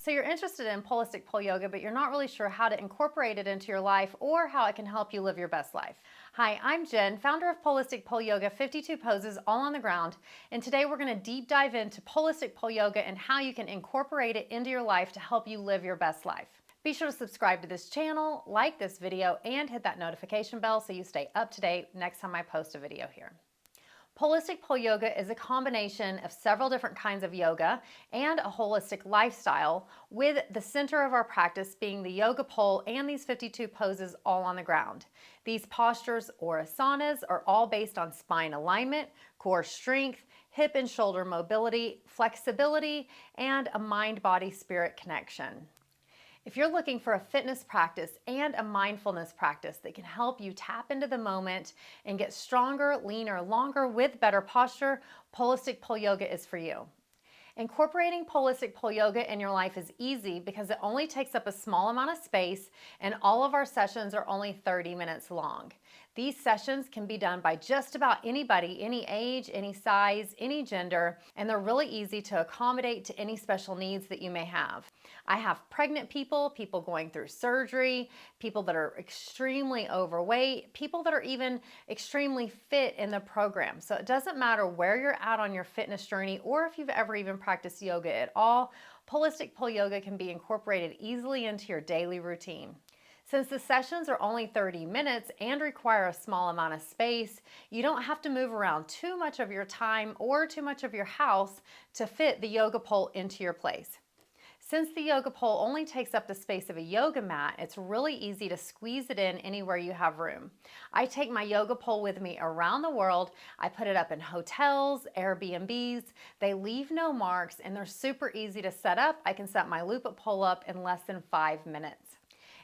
So you're interested in Polistic Pole Yoga, but you're not really sure how to incorporate it into your life or how it can help you live your best life. Hi, I'm Jen, founder of Polistic Pole Yoga, 52 poses all on the ground. And today we're going to deep dive into Polistic Pole Yoga and how you can incorporate it into your life to help you live your best life. Be sure to subscribe to this channel, like this video, and hit that notification bell so you stay up to date next time I post a video here. Polistic Pole Yoga is a combination of several different kinds of yoga and a holistic lifestyle, with the center of our practice being the yoga pole and these 52 poses all on the ground. These postures or asanas are all based on spine alignment, core strength, hip and shoulder mobility, flexibility, and a mind-body-spirit connection. If you're looking for a fitness practice and a mindfulness practice that can help you tap into the moment and get stronger, leaner, longer with better posture, Polistic Pole Yoga is for you. Incorporating Polistic Pole Yoga in your life is easy because it only takes up a small amount of space and all of our sessions are only 30 minutes long. These sessions can be done by just about anybody, any age, any size, any gender, and they're really easy to accommodate to any special needs that you may have. I have pregnant people, people going through surgery, people that are extremely overweight, people that are even extremely fit in the program. So it doesn't matter where you're at on your fitness journey or if you've ever even practiced yoga at all, Polistic Pole Yoga can be incorporated easily into your daily routine. Since the sessions are only 30 minutes and require a small amount of space, you don't have to move around too much of your time or too much of your house to fit the yoga pole into your place. Since the yoga pole only takes up the space of a yoga mat, it's really easy to squeeze it in anywhere you have room. I take my yoga pole with me around the world. I put it up in hotels, Airbnbs. They leave no marks and they're super easy to set up. I can set my loop pole up in less than 5 minutes.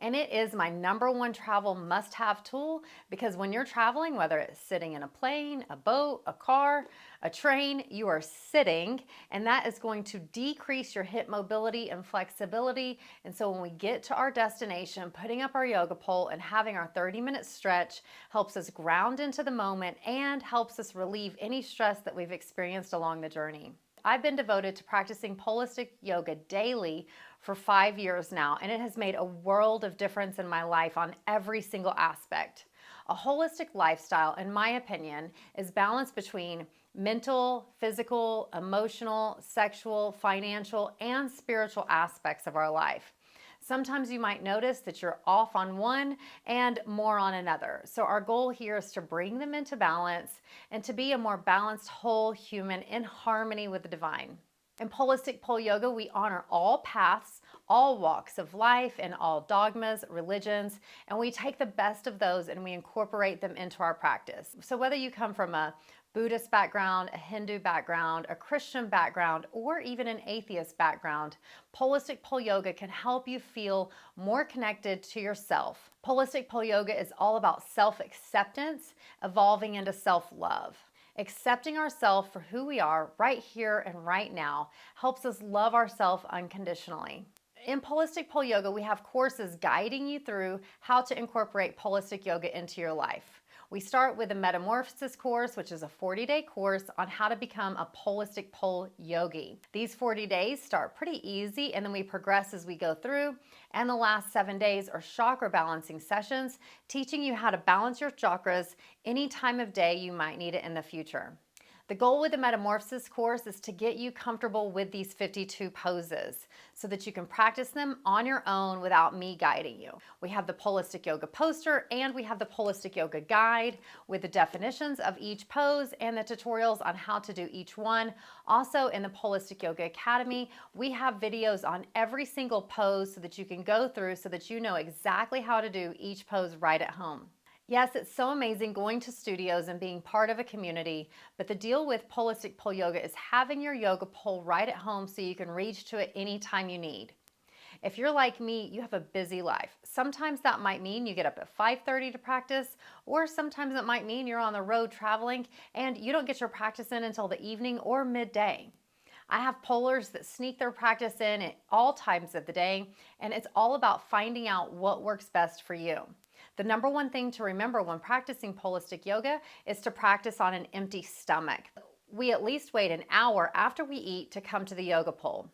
And it is my #1 travel must-have tool because when you're traveling, whether it's sitting in a plane, a boat, a car, a train, you are sitting, and that is going to decrease your hip mobility and flexibility. And so when we get to our destination, putting up our yoga pole and having our 30-minute stretch helps us ground into the moment and helps us relieve any stress that we've experienced along the journey. I've been devoted to practicing Polistic Yoga daily for 5 years now, and it has made a world of difference in my life on every single aspect. A holistic lifestyle, in my opinion, is balanced between mental, physical, emotional, sexual, financial, and spiritual aspects of our life. Sometimes you might notice that you're off on one and more on another. So our goal here is to bring them into balance and to be a more balanced whole human in harmony with the divine. In Polistic Pole Yoga, we honor all paths, all walks of life, and all dogmas, religions, and we take the best of those and we incorporate them into our practice. So whether you come from a Buddhist background, a Hindu background, a Christian background, or even an atheist background, Polistic Pole Yoga can help you feel more connected to yourself. Polistic Pole Yoga is all about self-acceptance, evolving into self-love. Accepting ourselves for who we are right here and right now helps us love ourselves unconditionally. In Polistic Pole Yoga, we have courses guiding you through how to incorporate Polistic Yoga into your life. We start with a Metamorphosis course, which is a 40-day course on how to become a Polistic Pole Yogi. These 40 days start pretty easy, and then we progress as we go through. And the last 7 days are chakra balancing sessions, teaching you how to balance your chakras any time of day you might need it in the future. The goal with the Metamorphosis course is to get you comfortable with these 52 poses so that you can practice them on your own without me guiding you. We have the Polistic Yoga Poster and we have the Polistic Yoga Guide with the definitions of each pose and the tutorials on how to do each one. Also in the Polistic Yoga Academy, we have videos on every single pose so that you can go through so that you know exactly how to do each pose right at home. Yes, it's so amazing going to studios and being part of a community, but the deal with Polistic Pole Yoga is having your yoga pole right at home so you can reach to it anytime you need. If you're like me, you have a busy life. Sometimes that might mean you get up at 5:30 to practice, or sometimes it might mean you're on the road traveling and you don't get your practice in until the evening or midday. I have polers that sneak their practice in at all times of the day, and it's all about finding out what works best for you. The #1 thing to remember when practicing Polistic Yoga is to practice on an empty stomach. We at least wait an hour after we eat to come to the yoga pole.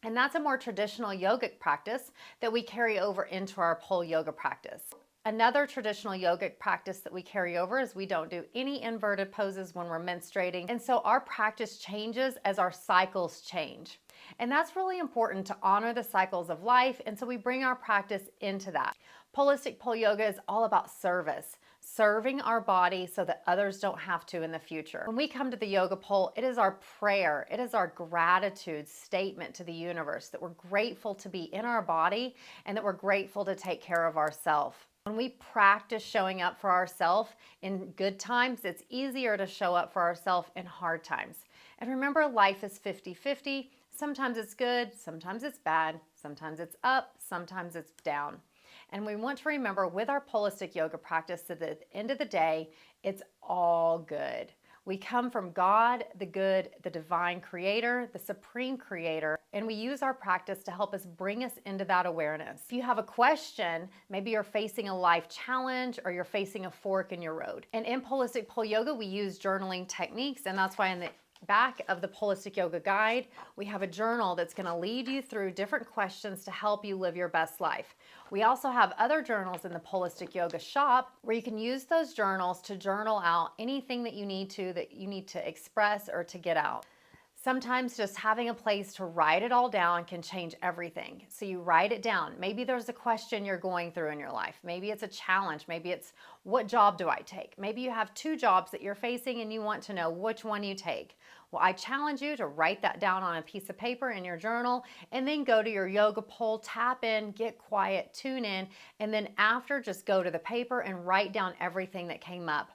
And that's a more traditional yogic practice that we carry over into our pole yoga practice. Another traditional yogic practice that we carry over is we don't do any inverted poses when we're menstruating. And so our practice changes as our cycles change. And that's really important to honor the cycles of life. And so we bring our practice into that. Polistic Pole Yoga is all about service, serving our body so that others don't have to in the future. When we come to the yoga pole, it is our prayer, it is our gratitude statement to the universe that we're grateful to be in our body and that we're grateful to take care of ourselves. When we practice showing up for ourselves in good times, it's easier to show up for ourselves in hard times. And remember, life is 50-50. Sometimes it's good, sometimes it's bad, sometimes it's up, sometimes it's down. And we want to remember with our Polistic Yoga practice that at the end of the day, it's all good. We come from God, the good, the divine creator, the supreme creator, and we use our practice to help us bring us into that awareness. If you have a question, maybe you're facing a life challenge or you're facing a fork in your road. And in Polistic Pole Yoga, we use journaling techniques, and that's why in the back of the Polistic Yoga Guide, we have a journal that's going to lead you through different questions to help you live your best life. We also have other journals in the Polistic Yoga shop where you can use those journals to journal out anything that you need to express or to get out. Sometimes just having a place to write it all down can change everything. So you write it down. Maybe there's a question you're going through in your life. Maybe it's a challenge. Maybe it's, what job do I take? Maybe you have 2 jobs that you're facing and you want to know which one you take. Well, I challenge you to write that down on a piece of paper in your journal and then go to your yoga pole, tap in, get quiet, tune in, and then after just go to the paper and write down everything that came up.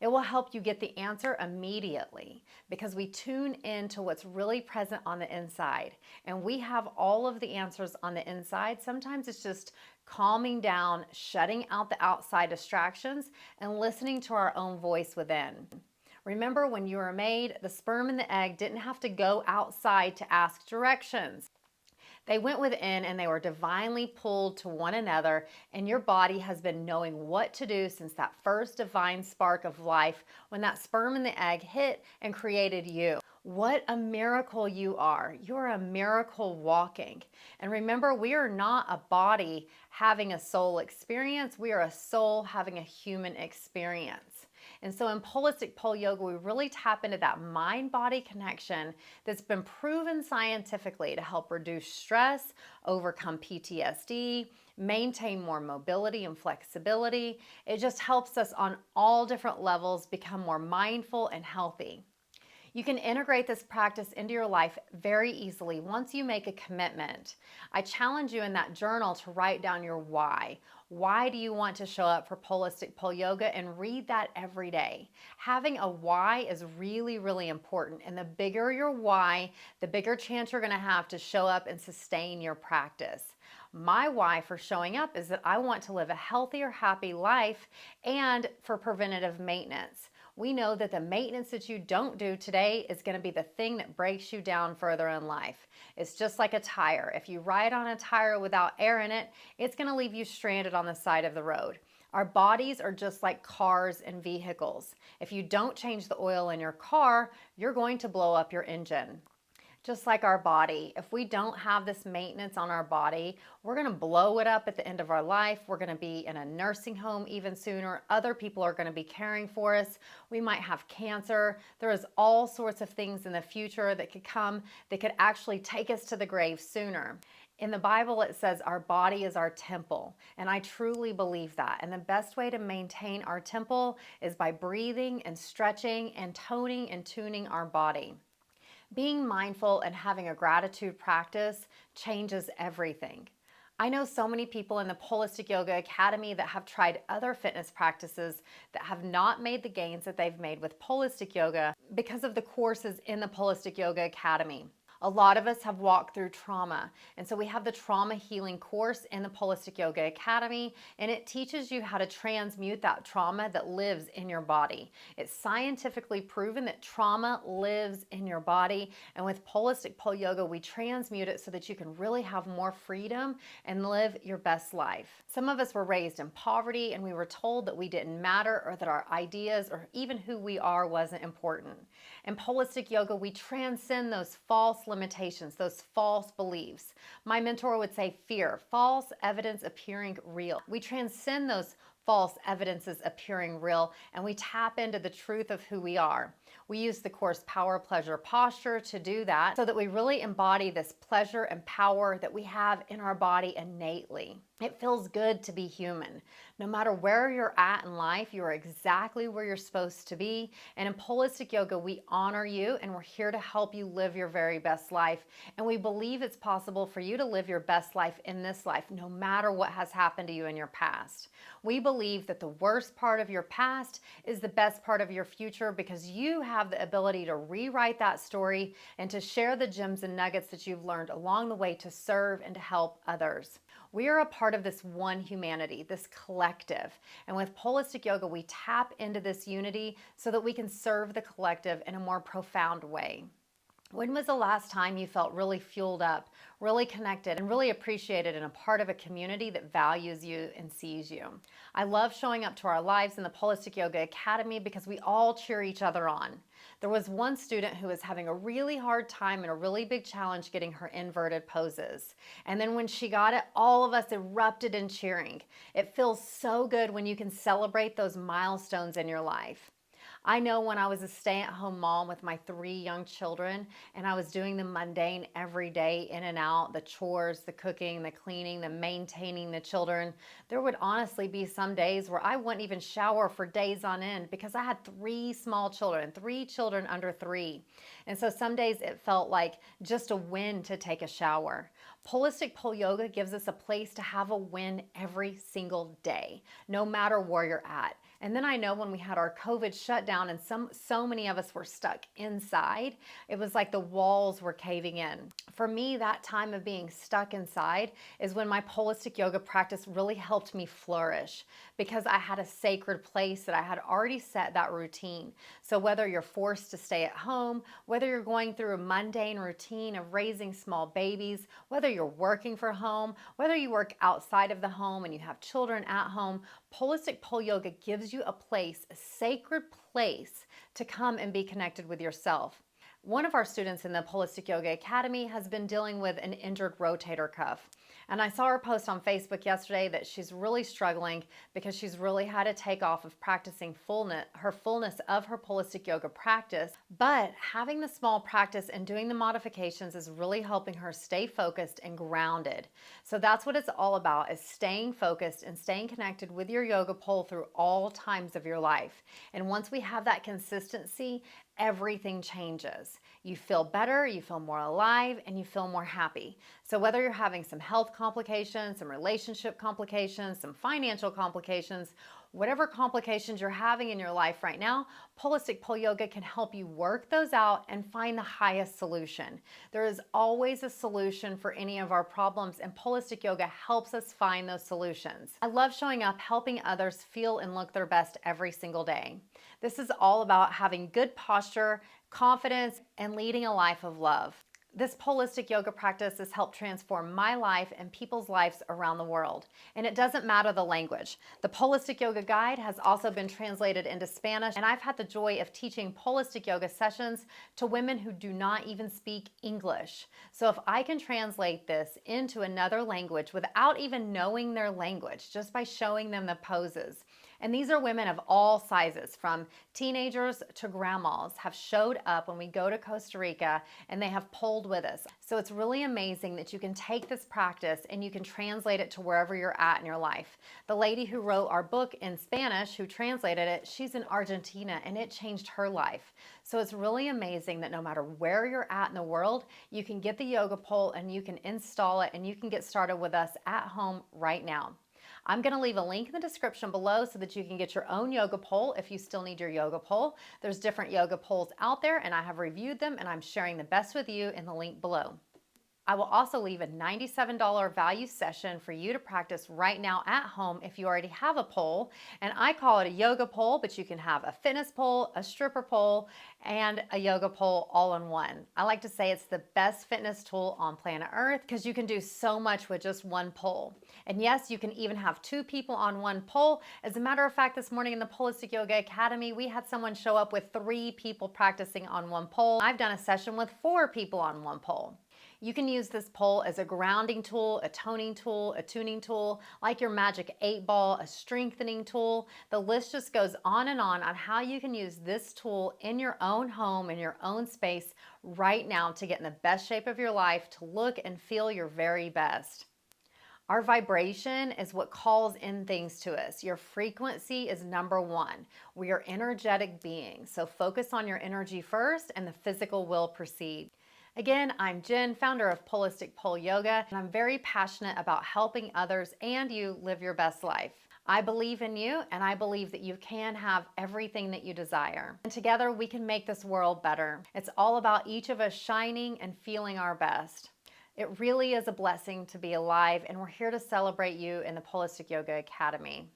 It will help you get the answer immediately because we tune into what's really present on the inside. And we have all of the answers on the inside. Sometimes it's just calming down, shutting out the outside distractions, and listening to our own voice within. Remember, when you were made, the sperm and the egg didn't have to go outside to ask directions. They went within and they were divinely pulled to one another, and your body has been knowing what to do since that first divine spark of life when that sperm and the egg hit and created you. What a miracle you are. You're a miracle walking. And remember, we are not a body having a soul experience. We are a soul having a human experience. And so in Polistic Pole Yoga, we really tap into that mind-body connection that's been proven scientifically to help reduce stress, overcome PTSD, maintain more mobility and flexibility. It just helps us on all different levels become more mindful and healthy. You can integrate this practice into your life very easily once you make a commitment. I challenge you in that journal to write down your why. Why do you want to show up for Polistic Pole Yoga, and read that every day? Having a why is really, really important. And the bigger your why, the bigger chance you're going to have to show up and sustain your practice. My why for showing up is that I want to live a healthier, happy life and for preventative maintenance. We know that the maintenance that you don't do today is going to be the thing that breaks you down further in life. It's just like a tire. If you ride on a tire without air in it, it's going to leave you stranded on the side of the road. Our bodies are just like cars and vehicles. If you don't change the oil in your car, you're going to blow up your engine. Just like our body, if we don't have this maintenance on our body, we're going to blow it up at the end of our life. We're going to be in a nursing home even sooner. Other people are going to be caring for us. We might have cancer. There is all sorts of things in the future that could come that could actually take us to the grave sooner. In the Bible, it says our body is our temple, and I truly believe that. And the best way to maintain our temple is by breathing and stretching and toning and tuning our body. Being mindful and having a gratitude practice changes everything. I know so many people in the Polistic Yoga Academy that have tried other fitness practices that have not made the gains that they've made with Polistic Yoga because of the courses in the Polistic Yoga Academy. A lot of us have walked through trauma, and so we have the trauma healing course in the Polistic Yoga Academy, and it teaches you how to transmute that trauma that lives in your body. It's scientifically proven that trauma lives in your body, and with Polistic Pole Yoga, we transmute it so that you can really have more freedom and live your best life. Some of us were raised in poverty, and we were told that we didn't matter or that our ideas or even who we are wasn't important. In Polistic Yoga, we transcend those false limitations, those false beliefs. My mentor would say fear, false evidence appearing real. We transcend those false evidences appearing real, and we tap into the truth of who we are. We use the course Power, Pleasure, Posture to do that so that we really embody this pleasure and power that we have in our body innately. It feels good to be human. No matter where you're at in life, you are exactly where you're supposed to be. And in Polistic Yoga, we honor you and we're here to help you live your very best life. And we believe it's possible for you to live your best life in this life, no matter what has happened to you in your past. We believe that the worst part of your past is the best part of your future because you have the ability to rewrite that story and to share the gems and nuggets that you've learned along the way to serve and to help others. We are a part of this one humanity, this collective. And with Polistic Yoga, we tap into this unity so that we can serve the collective in a more profound way. When was the last time you felt really fueled up, really connected, and really appreciated and a part of a community that values you and sees you? I love showing up to our lives in the Polistic Yoga Academy because we all cheer each other on. There was one student who was having a really hard time and a really big challenge getting her inverted poses. And then when she got it, all of us erupted in cheering. It feels so good when you can celebrate those milestones in your life. I know when I was a stay-at-home mom with my 3 young children and I was doing the mundane every day in and out, the chores, the cooking, the cleaning, the maintaining the children, there would honestly be some days where I wouldn't even shower for days on end because I had 3 small children, 3 children under 3. And so some days it felt like just a win to take a shower. Polistic Pole Yoga gives us a place to have a win every single day, no matter where you're at. And then I know when we had our COVID shutdown and so many of us were stuck inside, it was like the walls were caving in. For me, that time of being stuck inside is when my Polistic Yoga practice really helped me flourish because I had a sacred place that I had already set that routine. So whether you're forced to stay at home, whether you're going through a mundane routine of raising small babies, whether you're working from home, whether you work outside of the home and you have children at home, Polistic Pole Yoga gives you a place, a sacred place to come and be connected with yourself. One of our students in the Polistic Yoga Academy has been dealing with an injured rotator cuff. And I saw her post on Facebook yesterday that she's really struggling because she's really had to take off of practicing her fullness of her Polistic Yoga practice. But having the small practice and doing the modifications is really helping her stay focused and grounded. So that's what it's all about, is staying focused and staying connected with your yoga pole through all times of your life. And once we have that consistency, everything changes. You feel better, you feel more alive, and you feel more happy. So whether you're having some health complications, some relationship complications, some financial complications, whatever complications you're having in your life right now, Polistic Pole Yoga can help you work those out and find the highest solution. There is always a solution for any of our problems, and Polistic Yoga helps us find those solutions. I love showing up, helping others feel and look their best every single day. This is all about having good posture, confidence, and leading a life of love. This Polistic Yoga practice has helped transform my life and people's lives around the world. And it doesn't matter the language. The Polistic Yoga Guide has also been translated into Spanish, and I've had the joy of teaching Polistic Yoga sessions to women who do not even speak English. So if I can translate this into another language without even knowing their language, just by showing them the poses. And these are women of all sizes, from teenagers to grandmas, have showed up when we go to Costa Rica and they have poled with us. So it's really amazing that you can take this practice and you can translate it to wherever you're at in your life. The lady who wrote our book in Spanish, who translated it, she's in Argentina and it changed her life. So it's really amazing that no matter where you're at in the world, you can get the yoga pole and you can install it and you can get started with us at home right now. I'm going to leave a link in the description below so that you can get your own yoga pole if you still need your yoga pole. There's different yoga poles out there and I have reviewed them and I'm sharing the best with you in the link below. I will also leave a $97 value session for you to practice right now at home if you already have a pole. And I call it a yoga pole, but you can have a fitness pole, a stripper pole, and a yoga pole all in one. I like to say it's the best fitness tool on planet Earth because you can do so much with just one pole. And yes, you can even have two people on one pole. As a matter of fact, this morning in the Polistic Yoga Academy, we had someone show up with 3 people practicing on one pole. I've done a session with 4 people on one pole. You can use this pole as a grounding tool, a toning tool, a tuning tool, like your magic 8 ball, a strengthening tool. The list just goes on how you can use this tool in your own home, in your own space right now to get in the best shape of your life, to look and feel your very best. Our vibration is what calls in things to us. Your frequency is number 1. We are energetic beings, so focus on your energy first and the physical will proceed. Again, I'm Jen, founder of Polistic Pole Yoga, and I'm very passionate about helping others and you live your best life. I believe in you, and I believe that you can have everything that you desire. And together we can make this world better. It's all about each of us shining and feeling our best. It really is a blessing to be alive, and we're here to celebrate you in the Polistic Yoga Academy.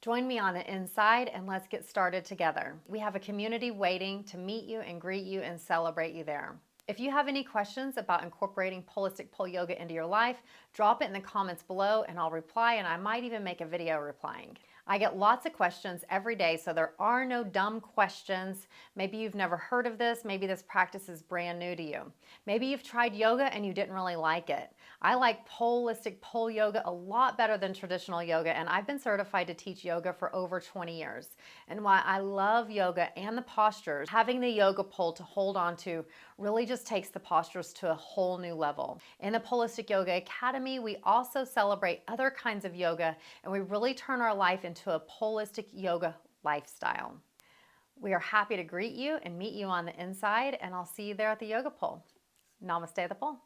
Join me on the inside and let's get started together. We have a community waiting to meet you and greet you and celebrate you there. If you have any questions about incorporating Polistic Pole Yoga into your life, drop it in the comments below and I'll reply, and I might even make a video replying. I get lots of questions every day, so there are no dumb questions. Maybe you've never heard of this. Maybe this practice is brand new to you. Maybe you've tried yoga and you didn't really like it. I like Polistic Pole Yoga a lot better than traditional yoga, and I've been certified to teach yoga for over 20 years. And while I love yoga and the postures, having the yoga pole to hold on to really just takes the postures to a whole new level. In the Polistic Yoga Academy, we also celebrate other kinds of yoga, and we really turn our life into a Polistic Yoga lifestyle. We are happy to greet you and meet you on the inside, and I'll see you there at the yoga pole. Namaste the pole.